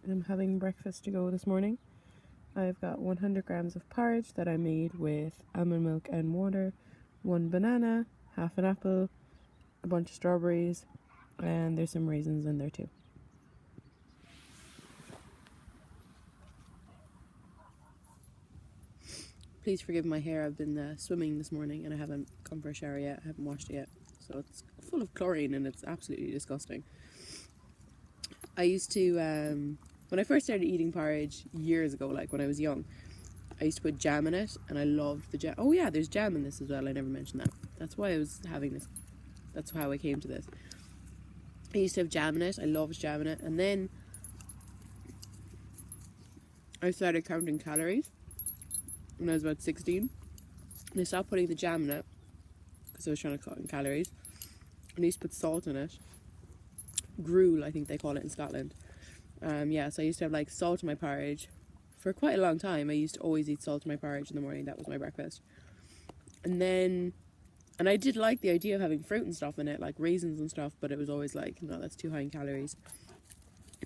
am having breakfast to go this morning. I've got 100 grams of porridge that I made with almond milk and water, 1 banana, half an apple, a bunch of strawberries, and there's some raisins in there too. Please forgive my hair. I've been swimming this morning and I haven't come for a shower yet. I haven't washed it yet. So it's full of chlorine and it's absolutely disgusting. I used to, when I first started eating porridge years ago, like when I was young, I used to put jam in it and I loved the jam. Oh yeah, there's jam in this as well. I never mentioned that. That's why I was having this. That's how I came to this. I used to have jam in it. I loved jam in it. And then I started counting calories when I was about 16. And I stopped putting the jam in it because I was trying to cut in calories. And I used to put salt in it. Gruel, I think they call it in Scotland. So I used to have like salt in my porridge for quite a long time. I used to always eat salt in my porridge in the morning. That was my breakfast. And I did like the idea of having fruit and stuff in it, like raisins and stuff, but it was always like, no, that's too high in calories,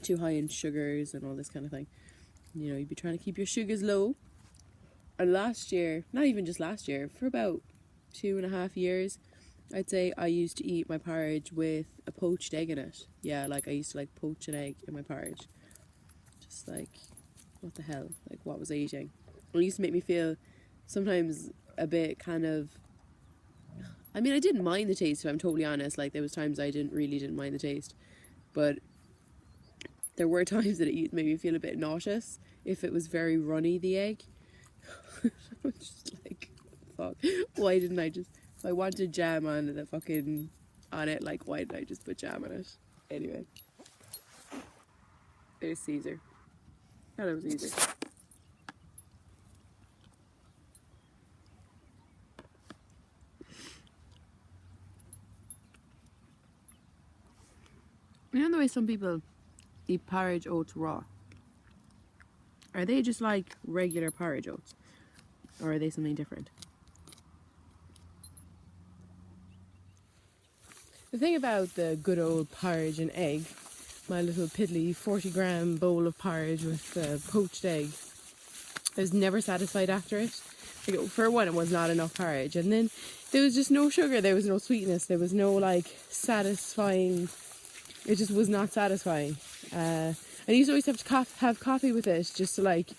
too high in sugars and all this kind of thing. You know, you'd be trying to keep your sugars low. And last year, not even just last year, for about 2.5 years, I'd say I used to eat my porridge with a poached egg in it. Yeah, like I used to like poach an egg in my porridge. Just like, what the hell? Like, what was I eating? It used to make me feel sometimes a bit kind of, I mean, I didn't mind the taste, if I'm totally honest. Like, there was times I didn't mind the taste. But there were times that it made me feel a bit nauseous if it was very runny, the egg. I was just like, fuck, why didn't I just, if I wanted jam on it, like, why did I just put jam on it? Anyway. There's Caesar. Hello, Caesar. You know the way some people eat porridge oats raw? Are they just like regular porridge oats? Or are they something different? The thing about the good old porridge and egg, my little piddly 40-gram bowl of porridge with the poached egg, I was never satisfied after it. Like, for one, it was not enough porridge. And then there was just no sugar, there was no sweetness, there was no like satisfying, it just was not satisfying. I used to always have to have coffee with it just to like,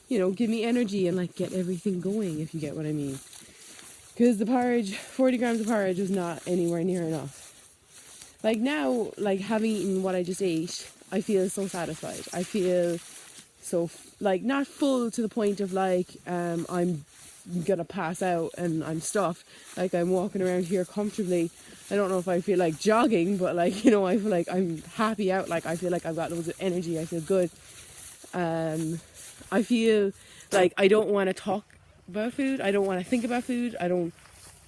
you know, give me energy and like get everything going, if you get what I mean. Because the porridge, 40 grams of porridge was not anywhere near enough. Like now, like having eaten what I just ate, I feel so satisfied. I feel so, like, not full to the point of like, I'm gonna pass out and I'm stuffed. Like, I'm walking around here comfortably. I don't know if I feel like jogging, but like, you know, I feel like I'm happy out. Like, I feel like I've got loads of energy. I feel good. I feel like I don't want to talk about food. I don't want to think about food.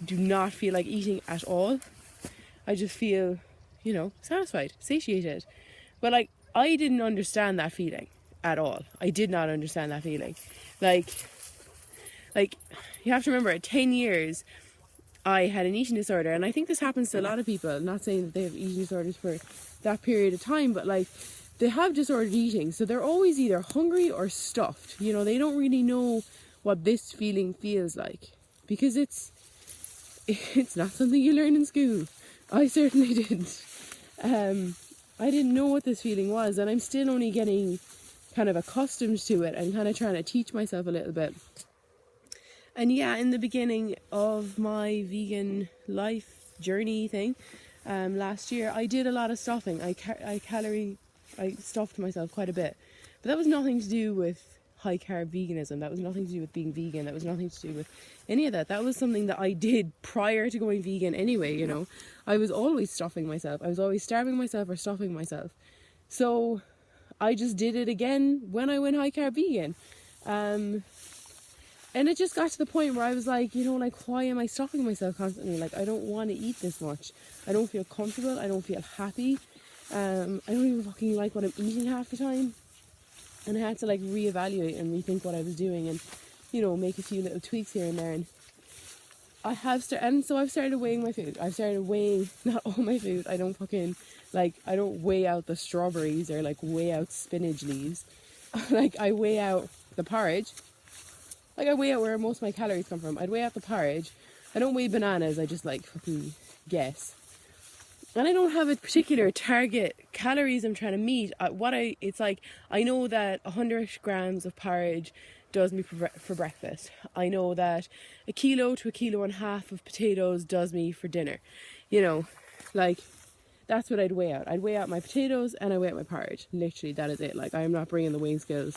Do not feel like eating at all. I just feel, you know, satisfied, satiated. But like, I didn't understand that feeling at all. I did not understand that feeling. Like you have to remember, at 10 years, I had an eating disorder, and I think this happens to a lot of people. I'm not saying that they have eating disorders for that period of time, but like, they have disordered eating, so they're always either hungry or stuffed. You know, they don't really know what this feeling feels like, because it's not something you learn in school. I certainly didn't. I didn't know what this feeling was, and I'm still only getting kind of accustomed to it and kind of trying to teach myself a little bit. And yeah, in the beginning of my vegan life journey thing, last year, I did a lot of stuffing. I stuffed myself quite a bit. But that was nothing to do with high carb veganism. That was nothing to do with being vegan. That was nothing to do with any of that. That was something that I did prior to going vegan anyway, you know. I was always stuffing myself. I was always starving myself or stuffing myself. So I just did it again when I went high carb vegan. And it just got to the point where I was like, you know, like, why am I stuffing myself constantly? Like, I don't want to eat this much. I don't feel comfortable. I don't feel happy. I don't even fucking like what I'm eating half the time. And I had to like reevaluate and rethink what I was doing and, you know, make a few little tweaks here and there. And I have started, and so I've started weighing my food. I've started weighing not all my food. I don't fucking like, I don't weigh out the strawberries or like weigh out spinach leaves. Like I weigh out the porridge. Like I weigh out where most of my calories come from. I'd weigh out the porridge. I don't weigh bananas. I just like fucking guess. And I don't have a particular target calories I'm trying to meet. It's like, I know that 100 grams of porridge does me for breakfast. I know that 1 kilo to 1.5 kilos of potatoes does me for dinner. You know, like, that's what I'd weigh out. I'd weigh out my potatoes and I weigh out my porridge. Literally, that is it. Like, I'm not bringing the weighing scales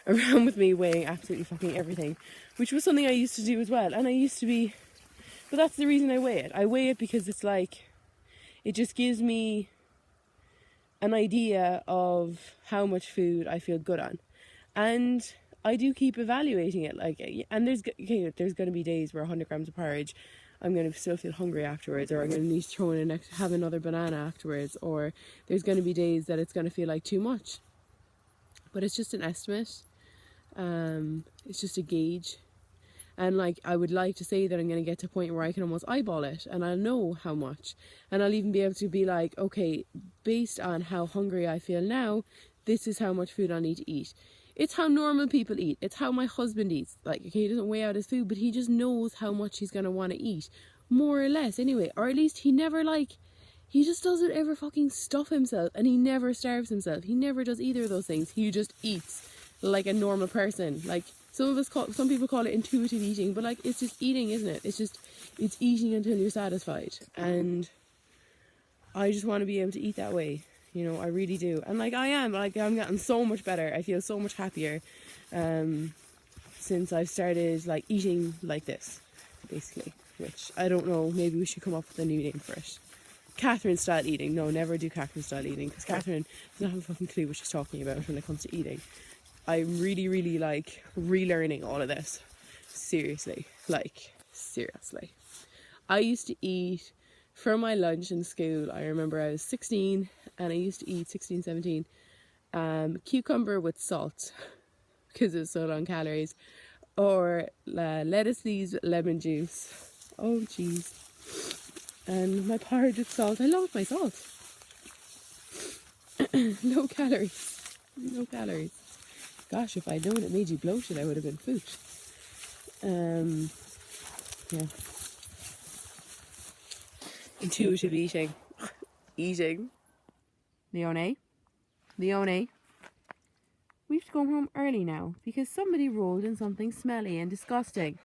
around with me, weighing absolutely fucking everything, which was something I used to do as well. And I used to be, but that's the reason I weigh it. I weigh it because it's like, it just gives me an idea of how much food I feel good on. And I do keep evaluating it. Like, and there's going to be days where 100 grams of porridge, I'm going to still feel hungry afterwards, or I'm going to need to throw in have another banana afterwards, or there's going to be days that it's going to feel like too much. But it's just an estimate. It's just a gauge. And like, I would like to say that I'm going to get to a point where I can almost eyeball it and I'll know how much. And I'll even be able to be like, okay, based on how hungry I feel now, this is how much food I need to eat. It's how normal people eat. It's how my husband eats. Like, okay, he doesn't weigh out his food, but he just knows how much he's going to want to eat. More or less, anyway. Or at least he just doesn't ever fucking stuff himself, and he never starves himself. He never does either of those things. He just eats like a normal person. Like, some people call it intuitive eating, but like, it's just eating, isn't it? It's eating until you're satisfied. And I just want to be able to eat that way. You know, I really do. And like, I'm getting so much better. I feel so much happier since I've started like eating like this, basically. Which, I don't know, maybe we should come up with a new name for it. Catherine style eating. No, never do Catherine style eating, because Catherine doesn't have a fucking clue what she's talking about when it comes to eating. I'm really, really like relearning all of this. Seriously. I used to eat for my lunch in school. I remember I was 16 and I used to eat 17 cucumber with salt because it was so low in calories, or lettuce leaves with lemon juice. Oh jeez. And my porridge with salt. I love my salt. No calories. Gosh, if I'd known it made you bloated, I would have been food. Yeah. Intuitive eating. Leone, we have to go home early now because somebody rolled in something smelly and disgusting.